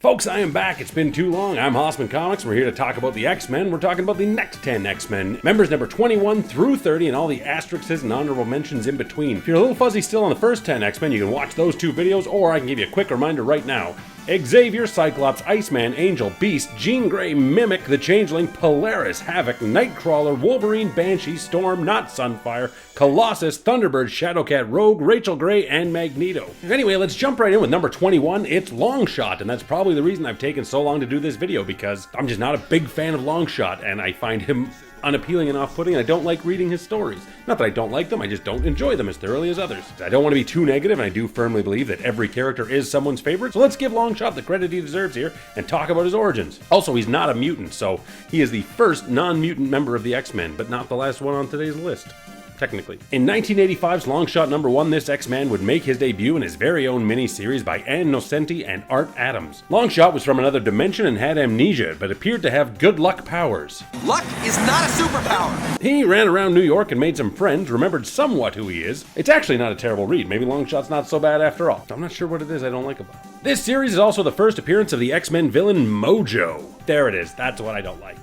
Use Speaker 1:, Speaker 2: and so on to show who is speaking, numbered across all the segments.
Speaker 1: Folks, I am back. It's been too long. I'm Haussmann Comics. We're here to talk about the X-Men. We're talking about the next 10 X-Men. Members number 21 through 30 and all the asterisks and honorable mentions in between. If you're a little fuzzy still on the first 10 X-Men, you can watch those two videos, or I can give you a quick reminder right now. Xavier, Cyclops, Iceman, Angel, Beast, Jean Grey, Mimic, the Changeling, Polaris, Havoc, Nightcrawler, Wolverine, Banshee, Storm, Not Sunfire, Colossus, Thunderbird, Shadowcat, Rogue, Rachel Grey, and Magneto. Anyway, let's jump right in with number 21. It's Longshot, and that's probably the reason I've taken so long to do this video, because I'm just not a big fan of Longshot, and I find him unappealing and off-putting, and I don't like reading his stories. Not that I don't like them, I just don't enjoy them as thoroughly as others. I don't want to be too negative, and I do firmly believe that every character is someone's favorite, so let's give Longshot the credit he deserves here and talk about his origins. Also, he's not a mutant, so he is the first non-mutant member of the X-Men, but not the last one on today's list. Technically. In 1985's Longshot number 1, this X-Man would make his debut in his very own mini-series by Ann Nocenti and Art Adams. Longshot was from another dimension and had amnesia, but appeared to have good luck powers.
Speaker 2: Luck is not a superpower!
Speaker 1: He ran around New York and made some friends, remembered somewhat who he is. It's actually not a terrible read. Maybe Longshot's not so bad after all. I'm not sure what it is I don't like about it. This series is also the first appearance of the X-Men villain Mojo. There it is. That's what I don't like.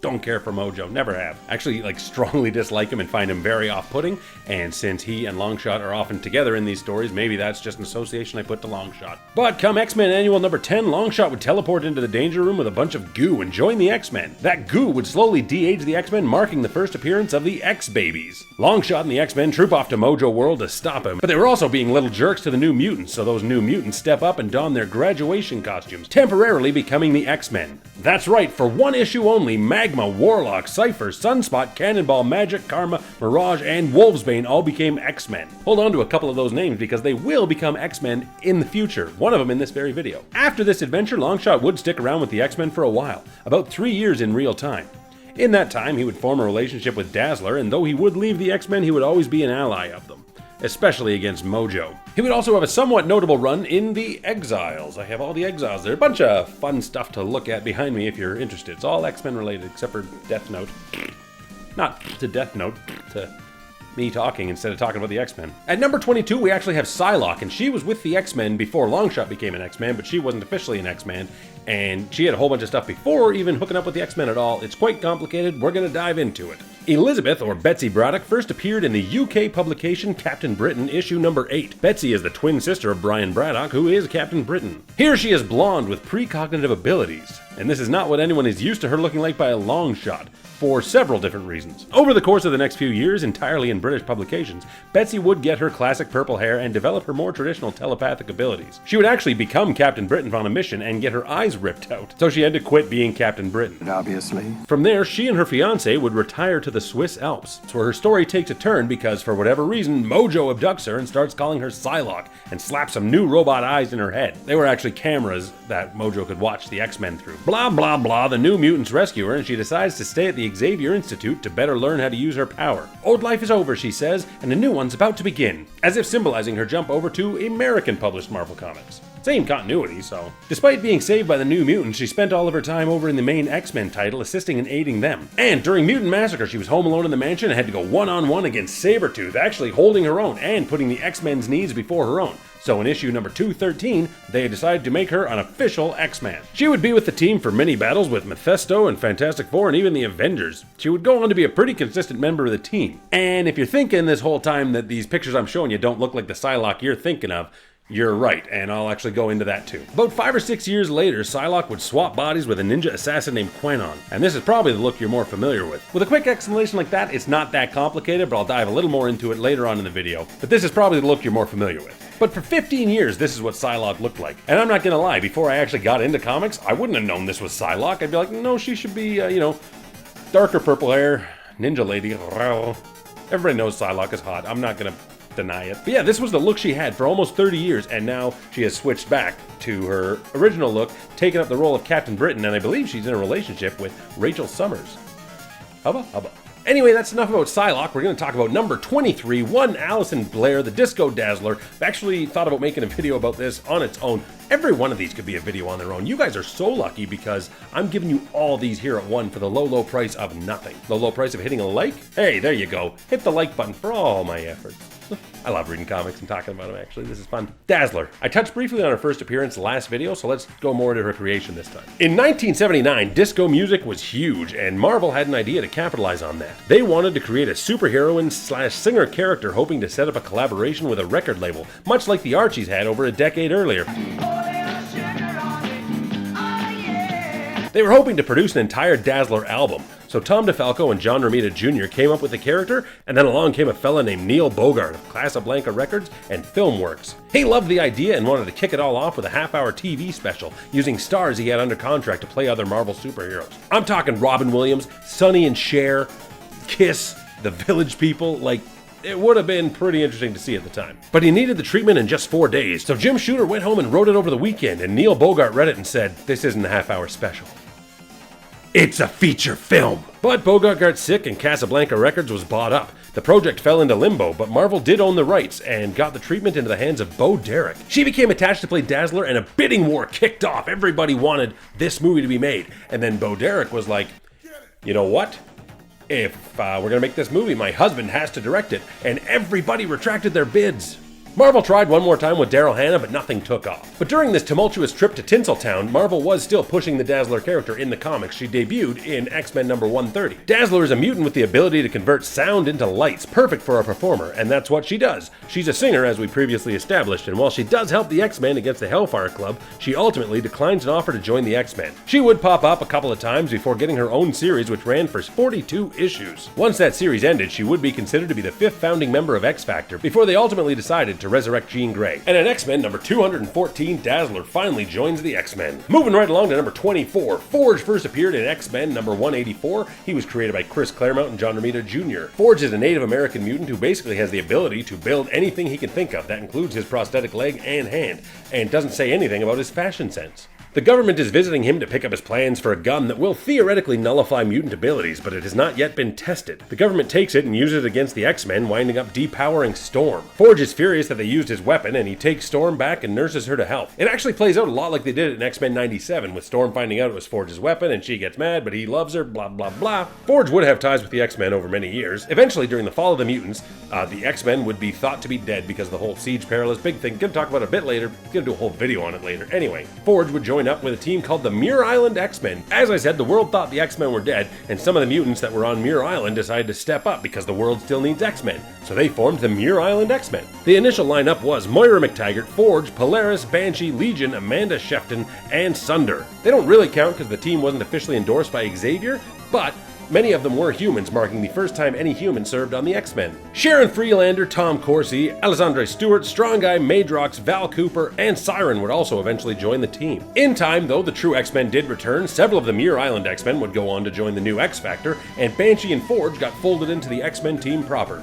Speaker 1: Don't care for Mojo, never have. Actually, strongly dislike him and find him very off-putting, and since he and Longshot are often together in these stories, maybe that's just an association I put to Longshot. But come X-Men Annual number 10, Longshot would teleport into the Danger Room with a bunch of goo and join the X-Men. That goo would slowly de-age the X-Men, marking the first appearance of the X-Babies. Longshot and the X-Men troop off to Mojo World to stop him, but they were also being little jerks to the New Mutants, so those New Mutants step up and don their graduation costumes, temporarily becoming the X-Men. That's right, for one issue only, Magma, Warlock, Cypher, Sunspot, Cannonball, Magic, Karma, Mirage, and Wolvesbane all became X-Men. Hold on to a couple of those names because they will become X-Men in the future, one of them in this very video. After this adventure, Longshot would stick around with the X-Men for a while, about 3 years in real time. In that time, he would form a relationship with Dazzler, and though he would leave the X-Men, he would always be an ally of them, especially against Mojo. He would also have a somewhat notable run in the Exiles. I have all the Exiles there. A bunch of fun stuff to look at behind me if you're interested. It's all X-Men related except for Death Note. Not to Death Note, to me talking instead of talking about the X-Men. At number 22, we actually have Psylocke, and she was with the X-Men before Longshot became an X-Man, but she wasn't officially an X-Man, and she had a whole bunch of stuff before even hooking up with the X-Men at all. It's quite complicated. We're going to dive into it. Elizabeth, or Betsy Braddock, first appeared in the UK publication Captain Britain, issue number 8. Betsy is the twin sister of Brian Braddock, who is Captain Britain. Here she is blonde with precognitive abilities, and this is not what anyone is used to her looking like by a long shot, for several different reasons. Over the course of the next few years, entirely in British publications, Betsy would get her classic purple hair and develop her more traditional telepathic abilities. She would actually become Captain Britain on a mission and get her eyes ripped out, so she had to quit being Captain Britain.
Speaker 2: Obviously.
Speaker 1: From there, she and her fiancé would retire to the Swiss Alps. It's where her story takes a turn because, for whatever reason, Mojo abducts her and starts calling her Psylocke and slaps some new robot eyes in her head. They were actually cameras that Mojo could watch the X-Men through. Blah, blah, blah, the New Mutants rescue her, and she decides to stay at the Xavier Institute to better learn how to use her power. Old life is over, she says, and a new one's about to begin, as if symbolizing her jump over to American published Marvel Comics. Same continuity, so. Despite being saved by the New Mutants, she spent all of her time over in the main X-Men title, assisting and aiding them. And during Mutant Massacre, she was home alone in the mansion and had to go one-on-one against Sabretooth, actually holding her own and putting the X-Men's needs before her own. So in issue number 213, they decided to make her an official X-Man. She would be with the team for many battles with Mephisto and Fantastic Four and even the Avengers. She would go on to be a pretty consistent member of the team. And if you're thinking this whole time that these pictures I'm showing you don't look like the Psylocke you're thinking of, you're right, and I'll actually go into that too. About 5 or 6 years later, Psylocke would swap bodies with a ninja assassin named Kwannon, and this is probably the look you're more familiar with. With a quick explanation like that, it's not that complicated, but I'll dive a little more into it later on in the video. But this is probably the look you're more familiar with. But for 15 years, this is what Psylocke looked like. And I'm not gonna lie, before I actually got into comics, I wouldn't have known this was Psylocke. I'd be like, no, she should be, darker purple hair, ninja lady. Everybody knows Psylocke is hot. I'm not gonna deny it. But yeah, this was the look she had for almost 30 years, and now she has switched back to her original look, taking up the role of Captain Britain, and I believe she's in a relationship with Rachel Summers. Hubba. Anyway, that's enough about Psylocke. We're going to talk about number 23, one Alison Blair, the Disco Dazzler. I've actually thought about making a video about this on its own. Every one of these could be a video on their own. You guys are so lucky because I'm giving you all these here at one for the low price of nothing. The low price of hitting a like? Hey, there you go. Hit the like button for all my efforts. I love reading comics and talking about them, actually. This is fun. Dazzler. I touched briefly on her first appearance last video, so let's go more into her creation this time. In 1979, disco music was huge, and Marvel had an idea to capitalize on that. They wanted to create a superheroine/singer character, hoping to set up a collaboration with a record label, much like the Archies had over a decade earlier. They were hoping to produce an entire Dazzler album, so Tom DeFalco and John Romita Jr. came up with the character, and then along came a fella named Neil Bogart of Casablanca Records and Filmworks. He loved the idea and wanted to kick it all off with a half-hour TV special, using stars he had under contract to play other Marvel superheroes. I'm talking Robin Williams, Sonny and Cher, Kiss, The Village People, like, it would have been pretty interesting to see at the time. But he needed the treatment in just 4 days, so Jim Shooter went home and wrote it over the weekend, and Neil Bogart read it and said, "This isn't a half-hour special. It's a feature film." But Bogart got sick and Casablanca Records was bought up. The project fell into limbo, but Marvel did own the rights and got the treatment into the hands of Bo Derek. She became attached to play Dazzler, and a bidding war kicked off. Everybody wanted this movie to be made. And then Bo Derek was like, you know what? If we're gonna make this movie, my husband has to direct it. And everybody retracted their bids. Marvel tried one more time with Daryl Hannah, but nothing took off. But during this tumultuous trip to Tinseltown, Marvel was still pushing the Dazzler character in the comics. She debuted in X-Men number 130. Dazzler is a mutant with the ability to convert sound into lights, perfect for a performer, and that's what she does. She's a singer, as we previously established, and while she does help the X-Men against the Hellfire Club, she ultimately declines an offer to join the X-Men. She would pop up a couple of times before getting her own series, which ran for 42 issues. Once that series ended, she would be considered to be the 5th founding member of X-Factor, before they ultimately decided to resurrect Jean Grey. And in X-Men number 214, Dazzler finally joins the X-Men. Moving right along to number 24, Forge first appeared in X-Men number 184. He was created by Chris Claremont and John Romita Jr. Forge is a Native American mutant who basically has the ability to build anything he can think of. That includes his prosthetic leg and hand, and doesn't say anything about his fashion sense. The government is visiting him to pick up his plans for a gun that will theoretically nullify mutant abilities, but it has not yet been tested. The government takes it and uses it against the X-Men, winding up depowering Storm. Forge is furious that they used his weapon, and he takes Storm back and nurses her to health. It actually plays out a lot like they did in X-Men 97, with Storm finding out it was Forge's weapon, and she gets mad, but he loves her, blah blah blah. Forge would have ties with the X-Men over many years. Eventually, during the fall of the mutants, the X-Men would be thought to be dead because of the whole Siege Perilous big thing. Gonna talk about it a bit later, gonna do a whole video on it later. Anyway, Forge would join up with a team called the Muir Island X-men. As I said, the world thought the X-Men were dead, and some of the mutants that were on Muir Island decided to step up because the world still needs X-Men. So they formed the Muir Island X-Men. The initial lineup was Moira McTaggart, Forge, Polaris, Banshee, Legion, Amanda Shefton, and Sunder. They don't really count because the team wasn't officially endorsed by Xavier, but many of them were humans, marking the first time any human served on the X-Men. Sharon Freelander, Tom Corsi, Alessandre Stewart, Strong Guy, Madrox, Val Cooper, and Siren would also eventually join the team. In time, though, the true X-Men did return. Several of the Muir Island X-Men would go on to join the new X-Factor, and Banshee and Forge got folded into the X-Men team proper.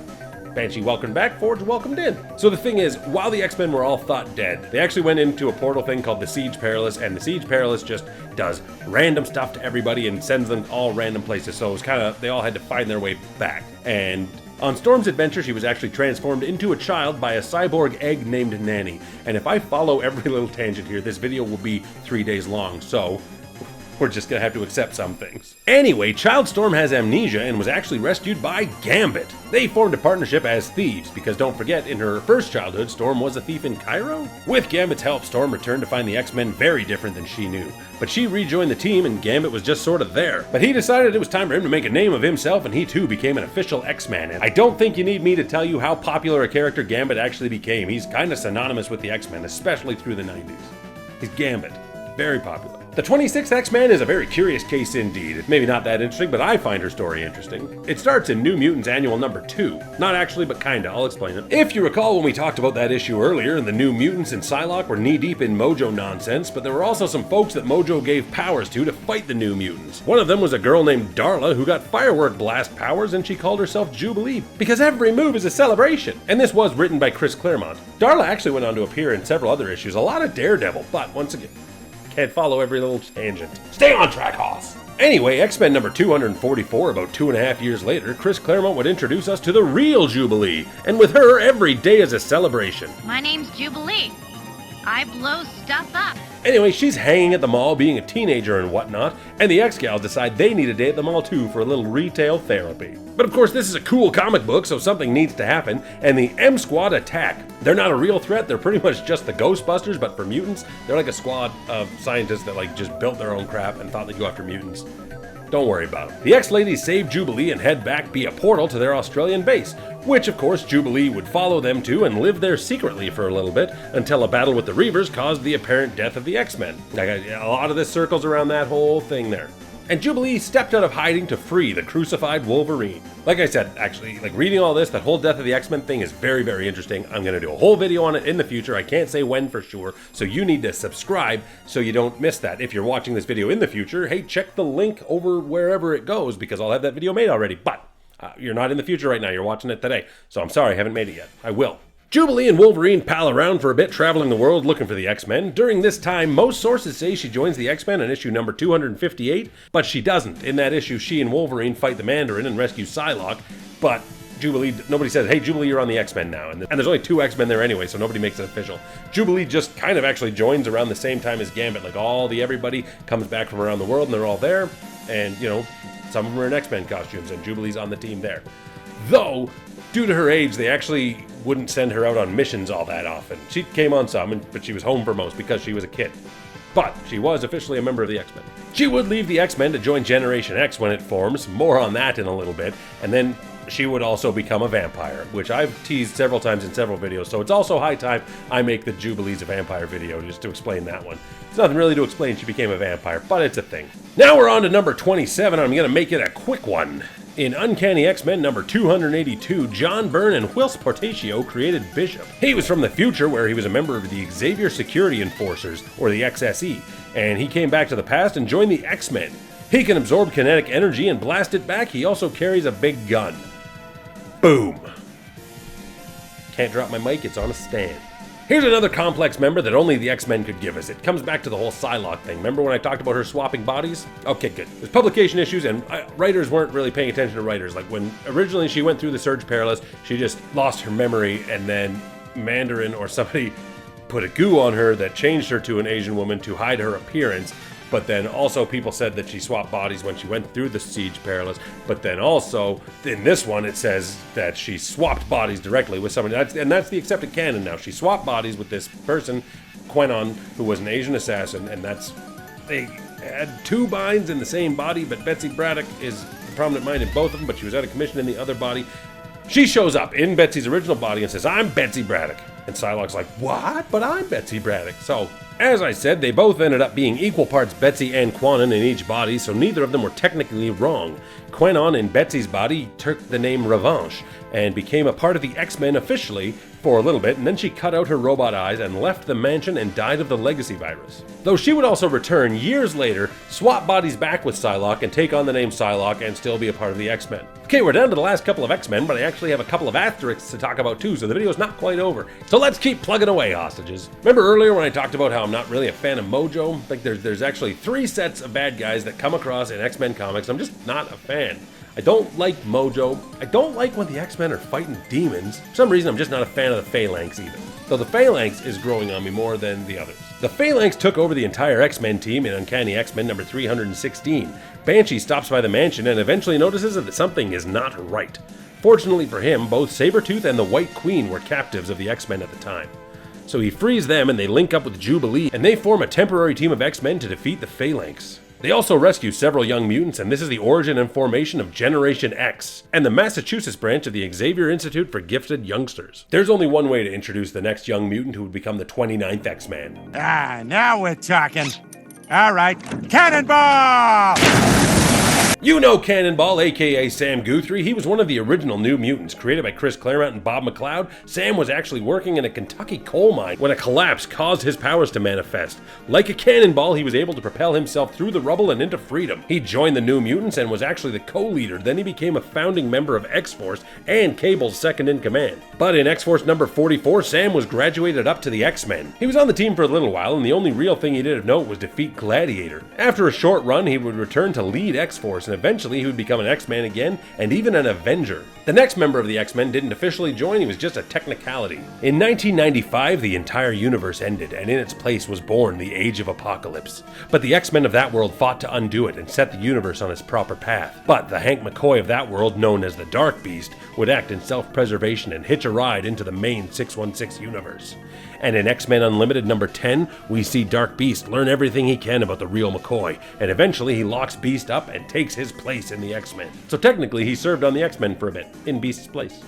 Speaker 1: Banshee welcomed back, Forge welcomed in. So the thing is, while the X-Men were all thought dead, they actually went into a portal thing called the Siege Perilous, and the Siege Perilous just does random stuff to everybody and sends them all random places. So it was kind of, they all had to find their way back. And on Storm's adventure, she was actually transformed into a child by a cyborg egg named Nanny. And if I follow every little tangent here, this video will be 3 days long, so we're just gonna have to accept some things. Anyway, Child Storm has amnesia and was actually rescued by Gambit. They formed a partnership as thieves, because don't forget, in her first childhood, Storm was a thief in Cairo? With Gambit's help, Storm returned to find the X-Men very different than she knew. But she rejoined the team and Gambit was just sort of there. But he decided it was time for him to make a name of himself, and he too became an official X-Man. And I don't think you need me to tell you how popular a character Gambit actually became. He's kind of synonymous with the X-Men, especially through the 90s. He's Gambit. Very popular. The 26th X-Men is a very curious case indeed. It's maybe not that interesting, but I find her story interesting. It starts in New Mutants Annual number 2. Not actually, but kinda. I'll explain it. If you recall when we talked about that issue earlier, and the New Mutants and Psylocke were knee-deep in Mojo nonsense, but there were also some folks that Mojo gave powers to fight the New Mutants. One of them was a girl named Darla who got firework blast powers, and she called herself Jubilee, because every move is a celebration. And this was written by Chris Claremont. Darla actually went on to appear in several other issues, a lot of Daredevil, but once again, can't follow every little tangent. Stay on track, Hoss! Anyway, X-Men number 244, about 2.5 years later, Chris Claremont would introduce us to the real Jubilee, and with her, every day is a celebration.
Speaker 3: My name's Jubilee. I blow stuff up.
Speaker 1: Anyway, she's hanging at the mall being a teenager and whatnot, and the X-Gals decide they need a day at the mall too for a little retail therapy. But of course, this is a cool comic book, so something needs to happen, and the M Squad attack. They're not a real threat, they're pretty much just the Ghostbusters, but for mutants, they're like a squad of scientists that like just built their own crap and thought they'd go after mutants. Don't worry about it. The X-Ladies save Jubilee and head back via a portal to their Australian base, which of course Jubilee would follow them to and live there secretly for a little bit until a battle with the Reavers caused the apparent death of the X-Men. A lot of this circles around that whole thing there. And Jubilee stepped out of hiding to free the crucified Wolverine. Like I said, actually, like reading all this, that whole death of the X-Men thing is very, very interesting. I'm going to do a whole video on it in the future. I can't say when for sure, so you need to subscribe so you don't miss that. If you're watching this video in the future, hey, check the link over wherever it goes because I'll have that video made already. But you're not in the future right now. You're watching it today. So I'm sorry, I haven't made it yet. I will. Jubilee and Wolverine pal around for a bit, traveling the world looking for the X-Men. During this time, most sources say she joins the X-Men in issue number 258, but she doesn't. In that issue, she and Wolverine fight the Mandarin and rescue Psylocke, but Jubilee, nobody says, hey, Jubilee, you're on the X-Men now. And there's only 2 X-Men there anyway, so nobody makes it official. Jubilee just kind of actually joins around the same time as Gambit. Like everybody comes back from around the world and they're all there, and some of them are in X-Men costumes, and Jubilee's on the team there. Though, due to her age, they actually wouldn't send her out on missions all that often. She came on some, but she was home for most because she was a kid. But she was officially a member of the X-Men. She would leave the X-Men to join Generation X when it forms, more on that in a little bit, and then she would also become a vampire, which I've teased several times in several videos, so it's also high time I make the Jubilee's a vampire video just to explain that one. There's nothing really to explain, she became a vampire, but it's a thing. Now we're on to number 27, I'm going to make it a quick one. In Uncanny X-Men number 282, John Byrne and Whilce Portacio created Bishop. He was from the future where he was a member of the Xavier Security Enforcers, or the XSE, and he came back to the past and joined the X-Men. He can absorb kinetic energy and blast it back. He also carries a big gun. Boom. Can't drop my mic, it's on a stand. Here's another complex member that only the X-Men could give us. It comes back to the whole Psylocke thing. Remember when I talked about her swapping bodies? Okay, good. There's publication issues, and writers weren't really paying attention to writers. Like when originally she went through the Surge Perilous, she just lost her memory, and then Mandarin or somebody put a goo on her that changed her to an Asian woman to hide her appearance. But then also people said that she swapped bodies when she went through the Siege Perilous. But then also, in this one, it says that she swapped bodies directly with somebody. And that's the accepted canon now. She swapped bodies with this person, Kwannon, who was an Asian assassin. And they had 2 minds in the same body, but Betsy Braddock is the prominent mind in both of them, but she was out of commission in the other body. She shows up in Betsy's original body and says, I'm Betsy Braddock. And Psylocke's like, what? But I'm Betsy Braddock. So, as I said, they both ended up being equal parts Betsy and Kwannon in each body, so neither of them were technically wrong. Kwannon in Betsy's body took the name Revanche and became a part of the X-Men officially for a little bit, and then she cut out her robot eyes and left the mansion and died of the legacy virus. Though she would also return years later, swap bodies back with Psylocke and take on the name Psylocke and still be a part of the X-Men. Okay, we're down to the last couple of X-Men, but I actually have a couple of asterisks to talk about too, so the video's not quite over. So let's keep plugging away, hostages. Remember earlier when I talked about how I'm not really a fan of Mojo? Like there's actually 3 sets of bad guys that come across in X-Men comics. I'm just not a fan. I don't like Mojo. I don't like when the X-Men are fighting demons. For some reason, I'm just not a fan of the Phalanx either. Though the Phalanx is growing on me more than the others. The Phalanx took over the entire X-Men team in Uncanny X-Men number 316. Banshee stops by the mansion and eventually notices that something is not right. Fortunately for him, both Sabretooth and the White Queen were captives of the X-Men at the time. So he frees them and they link up with Jubilee, and they form a temporary team of X-Men to defeat the Phalanx. They also rescue several young mutants, and this is the origin and formation of Generation X, and the Massachusetts branch of the Xavier Institute for Gifted Youngsters. There's only one way to introduce the next young mutant who would become the 29th X-Man.
Speaker 3: Now we're talking. All right, Cannonball!
Speaker 1: You know Cannonball, aka Sam Guthrie. He was one of the original New Mutants, created by Chris Claremont and Bob McLeod. Sam was actually working in a Kentucky coal mine when a collapse caused his powers to manifest. Like a cannonball, he was able to propel himself through the rubble and into freedom. He joined the New Mutants and was actually the co-leader. Then he became a founding member of X-Force and Cable's second-in-command. But in X-Force number 44, Sam was graduated up to the X-Men. He was on the team for a little while, and the only real thing he did of note was defeat Gladiator. After a short run, he would return to lead X-Force, and eventually he would become an X-Man again, and even an Avenger. The next member of the X-Men didn't officially join, he was just a technicality. In 1995, the entire universe ended, and in its place was born the Age of Apocalypse. But the X-Men of that world fought to undo it and set the universe on its proper path. But the Hank McCoy of that world, known as the Dark Beast, would act in self-preservation and hitch a ride into the main 616 universe. And in X-Men Unlimited number 10, we see Dark Beast learn everything he can about the real McCoy, and eventually he locks Beast up and takes his place in the X-Men. So technically he served on the X-Men for a bit, in Beast's place.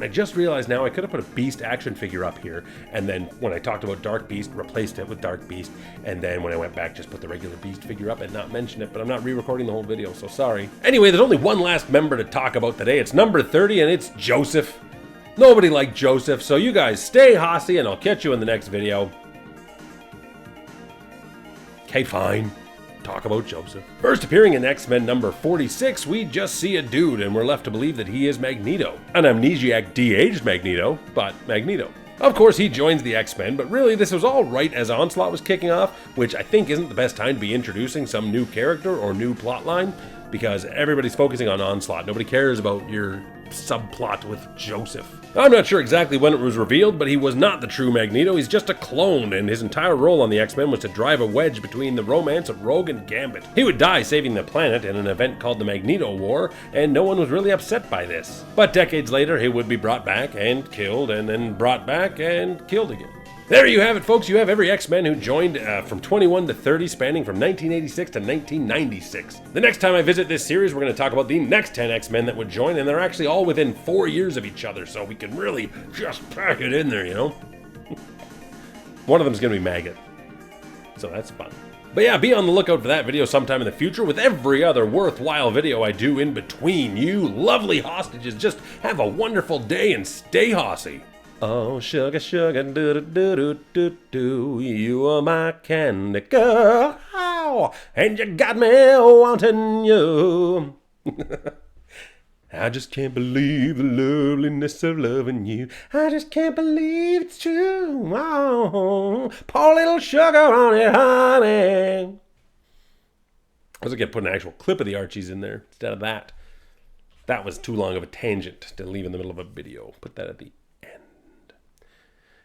Speaker 1: I just realized now I could have put a Beast action figure up here, and then when I talked about Dark Beast, replaced it with Dark Beast, and then when I went back, just put the regular Beast figure up and not mention it, but I'm not re-recording the whole video, so sorry. Anyway, there's only one last member to talk about today. It's number 30, and it's Joseph. Nobody liked Joseph, so you guys stay hossy, and I'll catch you in the next video. Okay, fine. Talk about Joseph. First appearing in X-Men number 46, we just see a dude, and we're left to believe that he is Magneto. An amnesiac de-aged Magneto, but Magneto. Of course, he joins the X-Men, but really this was all right as Onslaught was kicking off, which I think isn't the best time to be introducing some new character or new plotline, because everybody's focusing on Onslaught. Nobody cares about your subplot with Joseph. I'm not sure exactly when it was revealed, but he was not the true Magneto. He's just a clone, and his entire role on the X-Men was to drive a wedge between the romance of Rogue and Gambit. He would die saving the planet in an event called the Magneto War, and no one was really upset by this. But decades later, he would be brought back and killed, and then brought back and killed again. There you have it, folks. You have every X-Men who joined from 21 to 30, spanning from 1986 to 1996. The next time I visit this series, we're going to talk about the next 10 X-Men that would join, and they're actually all within 4 years of each other, so we can really just pack it in there, you know? One of them's going to be Maggot, so that's fun. But yeah, be on the lookout for that video sometime in the future with every other worthwhile video I do in between. You lovely hostages, just have a wonderful day and stay hossy. Oh, sugar, sugar, do-do-do-do-do-do, you are my candy girl, oh, and you got me wanting you. I just can't believe the loveliness of loving you. I just can't believe it's true. Oh, pour a little sugar on it, honey. I was going to put an actual clip of the Archies in there instead of that. That was too long of a tangent to leave in the middle of a video. Put that at the